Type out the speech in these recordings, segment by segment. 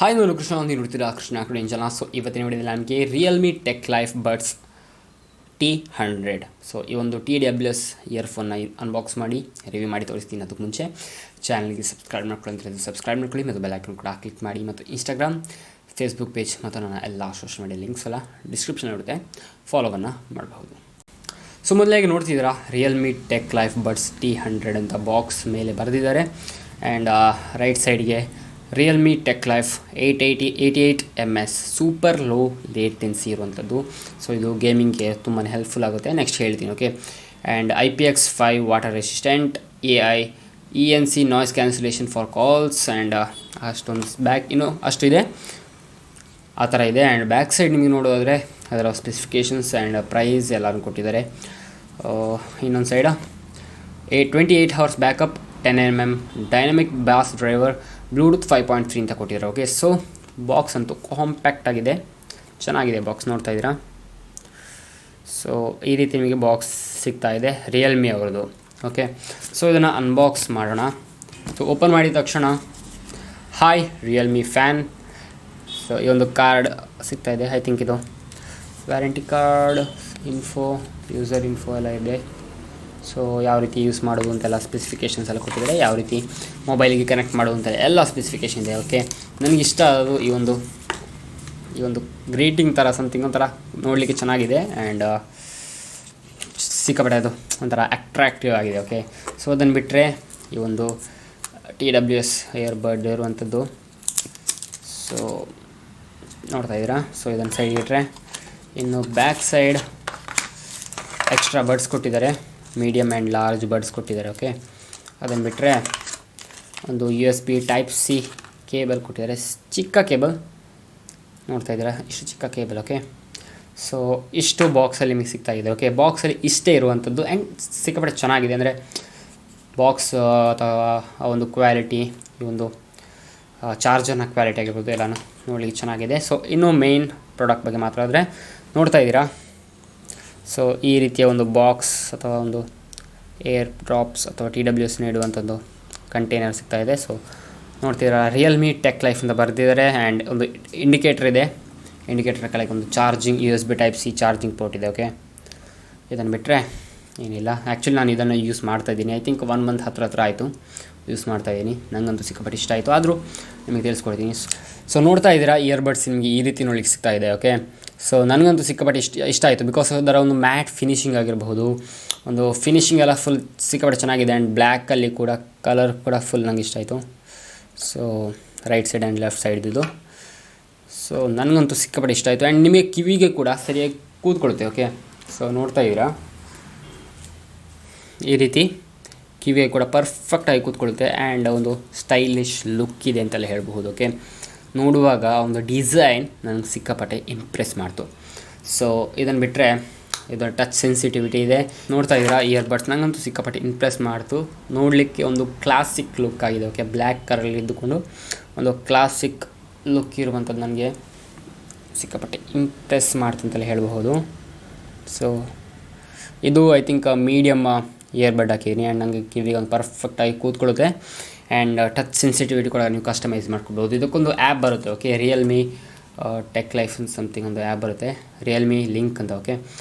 Hi ನಾನು ಕೃಷ್ಣ ಒಂದು ನೋಡ್ತೀರಾ ಕೃಷ್ಣ ಕ್ರೆಡೆನ್ಷಿಯಲ್. ಸೊ ಇವತ್ತಿನ ವಿಡಿಯೋದಲ್ಲಿ ನಮಗೆ Realme tech life buds T100. So ಈ ಒಂದು TWS ಇಯರ್ಫೋನ್ನ ಅನ್ಬಾಕ್ಸ್ ಮಾಡಿ ರಿವ್ಯೂ ಮಾಡಿ ತೋರಿಸ್ತೀನಿ. ಅದಕ್ಕೆ ಮುಂಚೆ ಚಾನಲ್ಗೆ ಸಬ್ಸ್ಕ್ರೈಬ್ ಮಾಡ್ಕೊಳ್ಳಿ ಸಬ್ಸ್ಕ್ರೈಬ್ ಮಾಡ್ಕೊಳ್ಳಿ ಮತ್ತು ಬೆಲ್ ಐಕಾನ್ ಕೂಡ ಕ್ಲಿಕ್ ಮಾಡಿ. ಮತ್ತು ಇನ್ಸ್ಟಾಗ್ರಾಮ್, ಫೇಸ್ಬುಕ್ ಪೇಜ್ ಮತ್ತು ನನ್ನ ಎಲ್ಲ ಸೋಷಿಯಲ್ ಮೀಡಿಯಾ ಲಿಂಕ್ಸ್ ಎಲ್ಲ ಡಿಸ್ಕ್ರಿಪ್ಷನ್ ಇರುತ್ತೆ, ಫಾಲೋವನ್ನು ಮಾಡಬಹುದು. ಸೊ ಮೊದಲಾಗಿ ನೋಡ್ತಿದ್ದೀರಾ Realme tech life buds T100 ಅಂತ ಬಾಕ್ಸ್ ಮೇಲೆ ಬರೆದಿದ್ದಾರೆ. ಆ್ಯಂಡ್ ರೈಟ್ ಸೈಡ್ಗೆ Realme tech life 88 MS super low latency ಇರುವಂಥದ್ದು. ಸೊ ಇದು ಗೇಮಿಂಗ್ಗೆ ತುಂಬಾ ಹೆಲ್ಪ್ಫುಲ್ ಆಗುತ್ತೆ, ನೆಕ್ಸ್ಟ್ ಹೇಳ್ತೀನಿ. Okay, and IPX5 water resistant, AI ENC noise cancellation for calls. And ಅಷ್ಟೊಂದು ಇನ್ನೂ ಅಷ್ಟು ಇದೆ, ಆ ಥರ ಇದೆ. ಆ್ಯಂಡ್ ಬ್ಯಾಕ್ ಸೈಡ್ ನಿಮಗೆ ನೋಡೋದಾದರೆ ಅದರ ಸ್ಪೆಸಿಫಿಕೇಷನ್ಸ್ ಆ್ಯಂಡ್ ಪ್ರೈಸ್ ಎಲ್ಲರೂ ಕೊಟ್ಟಿದ್ದಾರೆ. ಇನ್ನೊಂದು ಸೈಡ 28 hours backup, 10mm dynamic boss driver, Bluetooth 5.3 ಅಂತ ಕೊಟ್ಟಿದ್ದಾರೆ. ಓಕೆ, ಸೊ ಬಾಕ್ಸ್ ಅಂತೂ ಕಾಂಪ್ಯಾಕ್ಟ್ ಆಗಿದೆ, ಚೆನ್ನಾಗಿದೆ ಬಾಕ್ಸ್, ನೋಡ್ತಾ ಇದ್ದೀರಾ. ಸೊ ಈ ರೀತಿ ನಿಮಗೆ ಬಾಕ್ಸ್ ಸಿಗ್ತಾ ಇದೆ ರಿಯಲ್ಮಿ ಅವ್ರದ್ದು. ಓಕೆ, ಸೊ ಇದನ್ನು ಅನ್ಬಾಕ್ಸ್ ಮಾಡೋಣ. ಸೊ ಓಪನ್ ಮಾಡಿದ ತಕ್ಷಣ ಹಾಯ್ ರಿಯಲ್ಮಿ ಫ್ಯಾನ್. ಸೊ ಈ ಒಂದು ಕಾರ್ಡ್ ಸಿಗ್ತಾ ಇದೆ. ಐ ಥಿಂಕ್ ಇದು warranty card, info, user info ಎಲ್ಲ ಇದೆ. ಸೊ ಯಾವ ರೀತಿ ಯೂಸ್ ಮಾಡೋದು ಅಂತೆಲ್ಲ ಸ್ಪೆಸಿಫಿಕೇಷನ್ಸ್ ಎಲ್ಲ ಕೊಟ್ಟಿದ್ದಾರೆ, ಯಾವ ರೀತಿ ಮೊಬೈಲಿಗೆ ಕನೆಕ್ಟ್ ಮಾಡೋದು ಅಂತ ಎಲ್ಲ ಸ್ಪೆಸಿಫಿಕೇಷನ್ ಇದೆ. ಓಕೆ, ನನಗಿಷ್ಟ ಅದು ಈ ಒಂದು ಗ್ರೀಟಿಂಗ್ ಥರ ಸಮಥಿಂಗ್ ಒಂಥರ ನೋಡಲಿಕ್ಕೆ ಚೆನ್ನಾಗಿದೆ. ಆ್ಯಂಡ್ ಸಿಕ್ಕಾಪಟ್ಟೆ ಅದು ಒಂಥರ ಅಟ್ರಾಕ್ಟಿವ್ ಆಗಿದೆ. ಓಕೆ, ಸೊ ಅದನ್ನು ಬಿಟ್ಟರೆ ಈ ಒಂದು TWS ಇಯರ್ಬಡ್ ಇರುವಂಥದ್ದು. ಸೊ ನೋಡ್ತಾ ಇದ್ದೀರಾ. ಸೊ ಇದನ್ನು ಸೈಡ್ ಇಟ್ಟರೆ ಇನ್ನು ಬ್ಯಾಕ್ ಸೈಡ್ ಎಕ್ಸ್ಟ್ರಾ ಬಡ್ಸ್ ಕೊಟ್ಟಿದ್ದಾರೆ, ಮೀಡಿಯಮ್ ಆ್ಯಂಡ್ ಲಾರ್ಜ್ ಬಡ್ಸ್ ಕೊಟ್ಟಿದ್ದಾರೆ. ಓಕೆ, ಅದನ್ನು ಬಿಟ್ಟರೆ ಒಂದು USB Type-C ಕೇಬಲ್ ಕೊಟ್ಟಿದ್ದಾರೆ, ಚಿಕ್ಕ ಕೇಬಲ್ ನೋಡ್ತಾ ಇದ್ದೀರಾ, ಇಷ್ಟು ಚಿಕ್ಕ ಕೇಬಲ್. ಓಕೆ, ಸೊ ಇಷ್ಟು ಬಾಕ್ಸಲ್ಲಿ ನಿಮಗೆ ಸಿಗ್ತಾ ಇದೆ. ಓಕೆ, ಬಾಕ್ಸಲ್ಲಿ ಇಷ್ಟೇ ಇರುವಂಥದ್ದು. ಆ್ಯಂಡ್ ಸಿಕ್ಕಾಪಟ್ಟೆ ಚೆನ್ನಾಗಿದೆ, ಅಂದರೆ ಬಾಕ್ಸ್ ಅಥವಾ ಆ ಒಂದು ಕ್ವಾಲಿಟಿ, ಈ ಒಂದು ಚಾರ್ಜರ್ನ ಕ್ವಾಲಿಟಿ ಆಗಿರ್ಬೋದು ಎಲ್ಲನೂ ನೋಡಲಿಕ್ಕೆ ಚೆನ್ನಾಗಿದೆ. ಸೊ ಇನ್ನು ಮೇನ್ ಪ್ರಾಡಕ್ಟ್ ಬಗ್ಗೆ ಮಾತಾಡಿದ್ರೆ ನೋಡ್ತಾ ಇದ್ದೀರಾ. ಸೊ ಈ ರೀತಿಯ ಒಂದು ಬಾಕ್ಸ್ ಅಥವಾ ಒಂದು ಏರ್ ಡ್ರಾಪ್ಸ್ ಅಥವಾ TWS ನೀಡುವಂಥದ್ದು ಕಂಟೈನರ್ ಸಿಗ್ತಾ ಇದೆ. ಸೊ ನೋಡ್ತಿದ್ದೀರಾ ರಿಯಲ್ಮಿ ಟೆಕ್ ಲೈಫ್ ಅಂತ ಬರೆದಿದ್ದಾರೆ. ಆ್ಯಂಡ್ ಒಂದು ಇಂಡಿಕೇಟರ್ ಇದೆ, ಇಂಡಿಕೇಟರ್ ಕೆಳಗೆ ಒಂದು charging USB Type-C charging port ಇದೆ. ಓಕೆ, ಇದನ್ನು ಬಿಟ್ಟರೆ ಏನಿಲ್ಲ. ಆ್ಯಕ್ಚುಲಿ ನಾನು ಇದನ್ನು ಯೂಸ್ ಮಾಡ್ತಾಯಿದ್ದೀನಿ, ಐ ಥಿಂಕ್ 1 month ಹತ್ರ ಆಯಿತು ಯೂಸ್ ಮಾಡ್ತಾಯಿದ್ದೀನಿ. ನನಗಂತೂ ಸಿಕ್ಕಾಪಟ್ಟೆ ಇಷ್ಟ ಆಯಿತು, ಆದರೂ ನಿಮಗೆ ತಿಳಿಸ್ಕೊಡ್ತೀನಿ. ಸೊ ನೋಡ್ತಾ ಇದ್ದೀರಾ ಇಯರ್ಬಡ್ಸ್ ನಿಮಗೆ ಈ ರೀತಿ ನೋಡಲಿಕ್ಕೆ ಸಿಗ್ತಾ ಇದೆ. ಓಕೆ, ಸೊ ನನಗಂತೂ ಸಿಕ್ಕಾಪಟ್ಟೆ ಇಷ್ಟ ಆಯಿತು, ಬಿಕಾಸ್ ಅದರ ಒಂದು ಮ್ಯಾಟ್ ಫಿನಿಶಿಂಗ್ ಆಗಿರಬಹುದು, ಒಂದು ಫಿನಿಶಿಂಗ್ ಎಲ್ಲ ಫುಲ್ ಸಿಕ್ಕಾಪಟ್ಟೆ ಚೆನ್ನಾಗಿದೆ. ಆ್ಯಂಡ್ ಬ್ಲ್ಯಾಕಲ್ಲಿ ಕೂಡ ಕಲರ್ ಕೂಡ ಫುಲ್ ನಂಗೆ ಇಷ್ಟ ಆಯಿತು. So right side and left ಸೈಡ್ದು. ಸೊ ನನಗಂತೂ ಸಿಕ್ಕಾಪಟ್ಟೆ ಇಷ್ಟ ಆಯಿತು. ಆ್ಯಂಡ್ ನಿಮಗೆ ಕಿವಿಗೆ ಕೂಡ ಸರಿಯಾಗಿ ಕೂತ್ಕೊಳುತ್ತೆ. ಓಕೆ, ಸೊ ನೋಡ್ತಾ ಇದ್ದೀರಾ ಈ ರೀತಿ ಕಿವಿಗೆ ಕೂಡ ಪರ್ಫೆಕ್ಟಾಗಿ ಕೂತ್ಕೊಳ್ಳುತ್ತೆ. ಆ್ಯಂಡ್ ಒಂದು ಸ್ಟೈಲಿಶ್ ಲುಕ್ ಇದೆ ಅಂತಲೇ ಹೇಳಬಹುದು. ಓಕೆ, ನೋಡುವಾಗ ಒಂದು ಡಿಸೈನ್ ನನಗೆ ಸಿಕ್ಕಾಪಟ್ಟೆ ಇಂಪ್ರೆಸ್ ಮಾಡ್ತು. ಸೊ ಇದನ್ನು ಬಿಟ್ಟರೆ ಇದರ ಟಚ್ ಸೆನ್ಸಿಟಿವಿಟಿ ಇದೆ, ನೋಡ್ತಾ ಇದ್ದೀರಾ ಇಯರ್ಬಡ್ಸ್ ನನಗಂತೂ ಸಿಕ್ಕಾಪಟ್ಟೆ ಇಂಪ್ರೆಸ್ ಮಾಡ್ತು. ನೋಡಲಿಕ್ಕೆ ಒಂದು ಕ್ಲಾಸಿಕ್ ಲುಕ್ ಆಗಿದೆ. ಓಕೆ, ಬ್ಲ್ಯಾಕ್ ಕಲರಲ್ಲಿ ಇದ್ದುಕೊಂಡು ಒಂದು ಕ್ಲಾಸಿಕ್ ಲುಕ್ ಇರುವಂಥದ್ದು ನನಗೆ ಸಿಕ್ಕಾಪಟ್ಟೆ ಇಂಪ್ರೆಸ್ ಮಾಡ್ತು ಅಂತಲೇ ಹೇಳಬಹುದು. ಸೊ ಇದು ಐ ಥಿಂಕ್ ಮೀಡಿಯಮ್ ಇಯರ್ಬಡ್ ಹಾಕಿದ್ದೀನಿ. ಆ್ಯಂಡ್ ನನಗೆ ಕಿವಿಗೆ ಒಂದು ಪರ್ಫೆಕ್ಟಾಗಿ ಕೂತ್ಕೊಳ್ಳುತ್ತೆ. ಆ್ಯಂಡ್ ಟಚ್ ಸೆನ್ಸಿಟಿವಿಟಿ ಕೂಡ ನೀವು ಕಸ್ಟಮೈಸ್ ಮಾಡ್ಕೊಳ್ಬೋದು. ಇದಕ್ಕೊಂದು ಆ್ಯಪ್ ಬರುತ್ತೆ. Okay, Realme tech life something ಒಂದು ಆ್ಯಪ್ ಬರುತ್ತೆ, ರಿಯಲ್ಮಿ ಲಿಂಕ್ ಅಂತ. ಓಕೆ,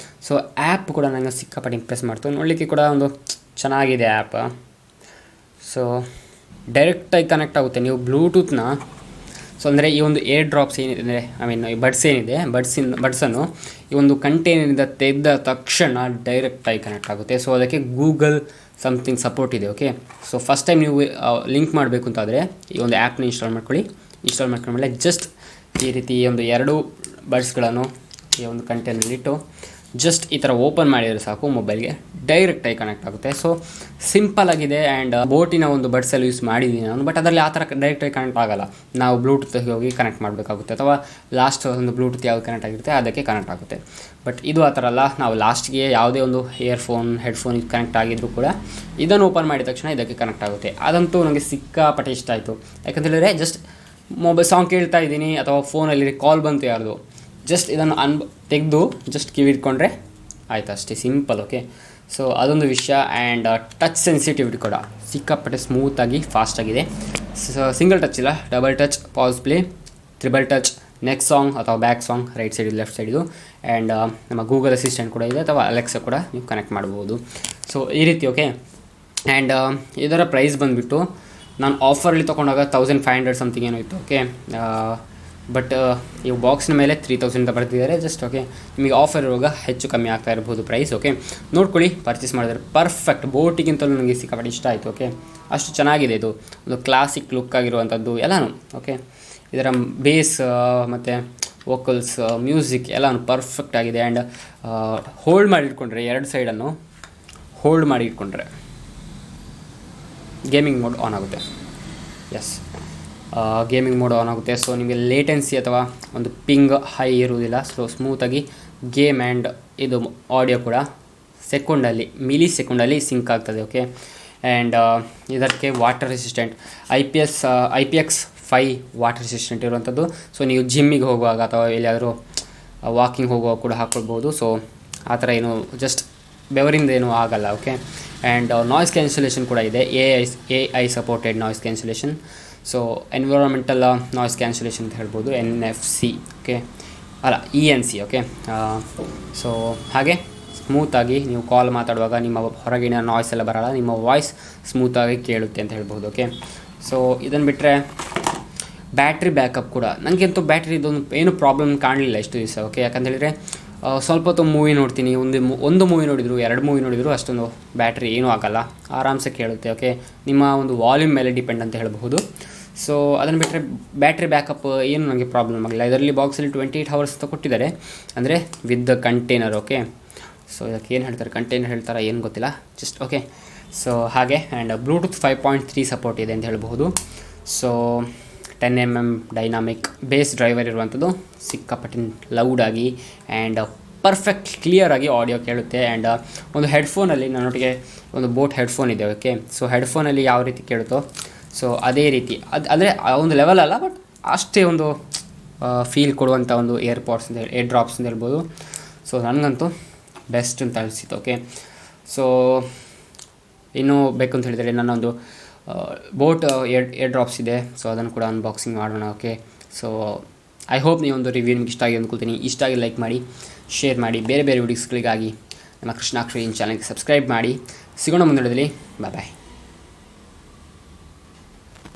ಸೊ ಆ್ಯಪ್ ಕೂಡ ನನಗೆ ಸಿಕ್ಕಾಪಟ್ಟೆ ಇಂಪ್ರೆಸ್ ಮಾಡ್ತು, ನೋಡಲಿಕ್ಕೆ ಕೂಡ ಒಂದು ಚೆನ್ನಾಗಿದೆ ಆ್ಯಪ್. ಸೊ ಡೈರೆಕ್ಟಾಗಿ ಕನೆಕ್ಟ್ ಆಗುತ್ತೆ ನೀವು ಬ್ಲೂಟೂತ್ನ. ಸೊ ಅಂದರೆ ಈ ಒಂದು ಏರ್ ಡ್ರಾಪ್ಸ್ ಏನಿದೆ, ಅಂದರೆ ಈ ಬಡ್ಸ್ ಏನಿದೆ, ಬಡ್ಸನ್ನು ಈ ಒಂದು ಕಂಟೈನರಿಂದ ತೆಗೆದ ತಕ್ಷಣ ಡೈರೆಕ್ಟಾಗಿ ಕನೆಕ್ಟ್ ಆಗುತ್ತೆ. ಸೊ ಅದಕ್ಕೆ ಗೂಗಲ್ ಸಮಥಿಂಗ್ ಸಪೋರ್ಟ್ ಇದೆ. ಓಕೆ, ಸೊ ಫಸ್ಟ್ ಟೈಮ್ ನೀವು ಲಿಂಕ್ ಮಾಡಬೇಕು ಅಂತಾದರೆ ಈ ಒಂದು ಆ್ಯಪ್ನ ಇನ್ಸ್ಟಾಲ್ ಮಾಡ್ಕೊಂಡ್ಮೇಲೆ ಜಸ್ಟ್ ಈ ರೀತಿ ಈ ಒಂದು 2 ಬಡ್ಸ್ಗಳನ್ನು ಈ ಒಂದು ಕಂಟೈನಲ್ಲಿಟ್ಟು ಜಸ್ಟ್ ಈ ಥರ ಓಪನ್ ಮಾಡಿದರೆ ಸಾಕು, ಮೊಬೈಲ್ಗೆ ಡೈರೆಕ್ಟಾಗಿ ಕನೆಕ್ಟ್ ಆಗುತ್ತೆ. ಸೊ ಸಿಂಪಲ್ ಆಗಿದೆ. ಆ್ಯಂಡ್ ಬೋಟಿನ ಒಂದು ಬಡ್ಸಲ್ಲಿ ಯೂಸ್ ಮಾಡಿದ್ದೀನಿ ನಾನು, ಬಟ್ ಅದರಲ್ಲಿ ಆ ಥರ ಡೈರೆಕ್ಟಾಗಿ ಕನೆಕ್ಟ್ ಆಗೋಲ್ಲ. ನಾವು ಬ್ಲೂಟೂತ್ಗೆ ಹೋಗಿ ಕನೆಕ್ಟ್ ಮಾಡಬೇಕಾಗುತ್ತೆ, ಅಥವಾ ಲಾಸ್ಟ್ ಒಂದು ಬ್ಲೂಟೂತ್ ಯಾವುದು ಕನೆಕ್ಟ್ ಆಗಿರುತ್ತೆ ಅದಕ್ಕೆ ಕನೆಕ್ಟ್ ಆಗುತ್ತೆ. ಬಟ್ ಇದು ಆ ಥರ ಅಲ್ಲ, ನಾವು ಲಾಸ್ಟ್ಗೆ ಯಾವುದೇ ಒಂದು ಇಯರ್ಫೋನ್ ಹೆಡ್ಫೋನ್ ಕನೆಕ್ಟ್ ಆಗಿದ್ದರೂ ಕೂಡ ಇದನ್ನು ಓಪನ್ ಮಾಡಿದ ತಕ್ಷಣ ಇದಕ್ಕೆ ಕನೆಕ್ಟ್ ಆಗುತ್ತೆ. ಅದಂತೂ ನನಗೆ ಸಿಕ್ಕಾಪಟ್ಟೆ ಇಷ್ಟ ಆಯಿತು. ಯಾಕಂತ ಹೇಳಿದ್ರೆ ಜಸ್ಟ್ ಮೊಬೈಲ್ ಸಾಂಗ್ ಕೇಳ್ತಾ ಇದ್ದೀನಿ ಅಥವಾ ಫೋನಲ್ಲಿ ಕಾಲ್ ಬಂತು ಯಾರ್ದು, ಜಸ್ಟ್ ಇದನ್ನು ತೆಗೆದು ಜಸ್ಟ್ ಕಿವಿ ಇಟ್ಕೊಂಡ್ರೆ ಆಯಿತು, ಅಷ್ಟೇ ಸಿಂಪಲ್. ಓಕೆ, ಸೊ ಅದೊಂದು ವಿಷಯ. ಆ್ಯಂಡ್ ಟಚ್ ಸೆನ್ಸಿಟಿವಿಟಿ ಕೂಡ ಸಿಕ್ಕಾಪಟ್ಟೆ ಸ್ಮೂತಾಗಿ ಫಾಸ್ಟಾಗಿದೆ. ಸಿಂಗಲ್ ಟಚ್ ಇಲ್ಲ, double touch, pause play, triple touch next song ಅಥವಾ back song right side left side ಇದು. ಆ್ಯಂಡ್ ನಮ್ಮ ಗೂಗಲ್ ಅಸಿಸ್ಟೆಂಟ್ ಕೂಡ ಇದೆ ಅಥವಾ ಅಲೆಕ್ಸಾ ಕೂಡ ನೀವು ಕನೆಕ್ಟ್ ಮಾಡ್ಬೋದು. ಸೊ ಈ ರೀತಿ ಓಕೆ. ಆ್ಯಂಡ್ ಇದರ ಪ್ರೈಸ್ ಬಂದುಬಿಟ್ಟು ನಾನು ಆಫರಲ್ಲಿ ತೊಗೊಂಡಾಗ 1500 ಸಮಥಿಂಗ್ ಏನೋ ಇತ್ತು ಓಕೆ. ಬಟ್ ಈ ಬಾಕ್ಸ್ನ ಮೇಲೆ 3000 ಅಂತ ಬರ್ತಿದ್ದಾರೆ ಜಸ್ಟ್ ಓಕೆ. ನಿಮಗೆ ಆಫರ್ ಇರುವಾಗ ಹೆಚ್ಚು ಕಮ್ಮಿ ಆಗ್ತಾ ಇರ್ಬೋದು ಪ್ರೈಸ್ ಓಕೆ. ನೋಡ್ಕೊಳ್ಳಿ, ಪರ್ಚೇಸ್ ಮಾಡಿದ್ರೆ ಪರ್ಫೆಕ್ಟ್. ಬೋಟಿಗಿಂತಲೂ ನನಗೆ ಸಿಕ್ಕಾಪಟ್ಟೆ ಇಷ್ಟ ಆಯಿತು ಓಕೆ. ಅಷ್ಟು ಚೆನ್ನಾಗಿದೆ ಇದು, ಒಂದು ಕ್ಲಾಸಿಕ್ ಲುಕ್ ಆಗಿರುವಂಥದ್ದು ಎಲ್ಲನೂ ಓಕೆ. ಇದರ ಬೇಸ್ ಮತ್ತು ವೋಕಲ್ಸ್ ಮ್ಯೂಸಿಕ್ ಎಲ್ಲನೂ ಪರ್ಫೆಕ್ಟ್ ಆಗಿದೆ. ಆ್ಯಂಡ್ ಹೋಲ್ಡ್ ಮಾಡಿ ಇಟ್ಕೊಂಡ್ರೆ, ಎರಡು ಸೈಡನ್ನು ಹೋಲ್ಡ್ ಮಾಡಿ ಇಟ್ಕೊಂಡ್ರೆ ಗೇಮಿಂಗ್ ಮೋಡ್ ಆನ್ ಆಗುತ್ತೆ. ಎಸ್, ಗೇಮಿಂಗ್ ಮೋಡ್ ಆನ್ ಆಗುತ್ತೆ. ಸೊ ನಿಮಗೆ ಲೇಟೆನ್ಸಿ ಅಥವಾ ಒಂದು ಪಿಂಗ್ ಹೈ ಇರುವುದಿಲ್ಲ. ಸೊ ಸ್ಮೂತಾಗಿ ಗೇಮ್ ಆ್ಯಂಡ್ ಇದು ಆಡಿಯೋ ಕೂಡ ಮಿಲಿ ಸೆಕೆಂಡಲ್ಲಿ ಸಿಂಕ್ ಆಗ್ತದೆ ಓಕೆ. ಆ್ಯಂಡ್ ಇದಕ್ಕೆ water resistant IPX5 water resistant ಇರುವಂಥದ್ದು. ಸೊ ನೀವು ಜಿಮ್ಮಿಗೆ ಹೋಗುವಾಗ ಅಥವಾ ಎಲ್ಲಿಯಾದರೂ ವಾಕಿಂಗ್ ಹೋಗುವಾಗ ಕೂಡ ಹಾಕ್ಕೊಳ್ಬೋದು. ಸೊ ಆ ಥರ ಏನು ಜಸ್ಟ್ ಬೆವರಿಂದ ಏನೂ ಆಗಲ್ಲ ಓಕೆ. ಆ್ಯಂಡ್ ನಾಯ್ಸ್ ಕ್ಯಾನ್ಸಲೇಷನ್ ಕೂಡ ಇದೆ, AI supported noise cancellation. So environmental noise cancellation ಅಂತ ಹೇಳ್ಬೋದು, NFC ಓಕೆ, ಅಲ್ಲ ENC ಓಕೆ. ಸೊ ಹಾಗೆ ಸ್ಮೂತಾಗಿ ನೀವು ಕಾಲ್ ಮಾತಾಡುವಾಗ ನಿಮ್ಮ ಹೊರಗಿನ ನಾಯ್ಸ್ ಎಲ್ಲ ಬರೋಲ್ಲ, ನಿಮ್ಮ ವಾಯ್ಸ್ ಸ್ಮೂತಾಗಿ ಕೇಳುತ್ತೆ ಅಂತ ಹೇಳ್ಬೋದು ಓಕೆ. ಸೊ ಇದನ್ನು ಬಿಟ್ಟರೆ ಬ್ಯಾಟ್ರಿ ಬ್ಯಾಕಪ್ ಕೂಡ ನನಗಂತೂ ಬ್ಯಾಟ್ರಿ ಇದೊಂದು ಏನು ಪ್ರಾಬ್ಲಮ್ ಕಾಣಲಿಲ್ಲ ಇಷ್ಟು ದಿವಸ ಓಕೆ. ಯಾಕಂತೇಳಿದರೆ ಸ್ವಲ್ಪ ಹೊತ್ತು ಮೂವಿ ನೋಡ್ತೀನಿ, ಒಂದು ಮೂವಿ ನೋಡಿದ್ರು, 2 ಮೂವಿ ನೋಡಿದ್ರು ಅಷ್ಟೊಂದು ಬ್ಯಾಟ್ರಿ ಏನೂ ಆಗೋಲ್ಲ, ಆರಾಮ್ಸೆ ಕೇಳುತ್ತೆ ಓಕೆ. ನಿಮ್ಮ ಒಂದು ವಾಲ್ಯೂಮ್ ಮೇಲೆ ಡಿಪೆಂಡ್ ಅಂತ ಹೇಳಬಹುದು. ಸೊ ಅದನ್ನು ಬಿಟ್ಟರೆ ಬ್ಯಾಟ್ರಿ ಬ್ಯಾಕಪ್ ಏನು ನನಗೆ ಪ್ರಾಬ್ಲಮ್ ಆಗಿಲ್ಲ. ಇದರಲ್ಲಿ ಬಾಕ್ಸಲ್ಲಿ 28 hours ಅಂತ ಕೊಟ್ಟಿದ್ದಾರೆ, ಅಂದರೆ with the container okay. So ಇದಕ್ಕೆ ಏನು ಹೇಳ್ತಾರೆ, ಕಂಟೈನರ್ ಹೇಳ್ತಾರೆ ಏನು ಗೊತ್ತಿಲ್ಲ ಜಸ್ಟ್ ಓಕೆ. ಸೊ ಹಾಗೆ ಆ್ಯಂಡ್ ಬ್ಲೂಟೂತ್ 5.3 ಸಪೋರ್ಟ್ ಇದೆ ಅಂತ ಹೇಳ್ಬಹುದು. So 10mm dynamic base driver ಇರುವಂಥದ್ದು, ಸಿಕ್ಕಾಪಟ್ಟೆ ಲೌಡಾಗಿ ಆ್ಯಂಡ್ ಪರ್ಫೆಕ್ಟ್ ಕ್ಲಿಯರಾಗಿ ಆಡಿಯೋ ಕೇಳುತ್ತೆ. ಆ್ಯಂಡ್ ಒಂದು ಹೆಡ್ಫೋನಲ್ಲಿ ನನ್ನೊಟ್ಟಿಗೆ ಒಂದು ಬೋಟ್ ಹೆಡ್ಫೋನ್ ಇದೆ ಓಕೆ. ಸೊ ಹೆಡ್ಫೋನಲ್ಲಿ ಯಾವ ರೀತಿ ಕೇಳುತ್ತೋ ಸೊ ಅದೇ ರೀತಿ ಅಂದರೆ ಒಂದು ಲೆವೆಲ್ ಅಲ್ಲ, ಬಟ್ ಅಷ್ಟೇ ಒಂದು ಫೀಲ್ ಕೊಡುವಂಥ ಒಂದು ಏರ್ ಡ್ರಾಪ್ಸ್ ಅಂತ ಹೇಳ್ಬೋದು. ಸೊ ನನಗಂತೂ ಬೆಸ್ಟ್ ಅಂತ ಅನಿಸಿತ್ತು ಓಕೆ. ಸೊ ಇನ್ನೂ ಬೇಕು ಅಂತ ಹೇಳಿದರೆ ನನ್ನೊಂದು ಬೋಟ್ ಏರ್ ಡ್ರಾಪ್ಸ್ ಇದೆ, ಸೊ ಅದನ್ನು ಕೂಡ ಅನ್ಬಾಕ್ಸಿಂಗ್ ಮಾಡೋಣ ಓಕೆ. ಸೊ ಐ ಹೋಪ್ ನೀವು ಒಂದು ರಿವ್ಯೂ ನಿಮ್ಗೆ ಇಷ್ಟ ಆಗಿ ಅಂದ್ಕೊಳ್ತೀನಿ. ಇಷ್ಟ ಆಗಿ ಲೈಕ್ ಮಾಡಿ, ಶೇರ್ ಮಾಡಿ, ಬೇರೆ ಬೇರೆ ವಿಡಿಯೋಸ್ಗಳಿಗಾಗಿ ನಮ್ಮ ಕೃಷ್ಣಾಕ್ಷರಿ ಚಾನಲ್ಗೆ ಸಬ್ಸ್ಕ್ರೈಬ್ ಮಾಡಿ. ಸಿಗೋಣ ಮುಂದಿಡೋದಲ್ಲಿ, ಬಾಯ್ ಬಾಯ್.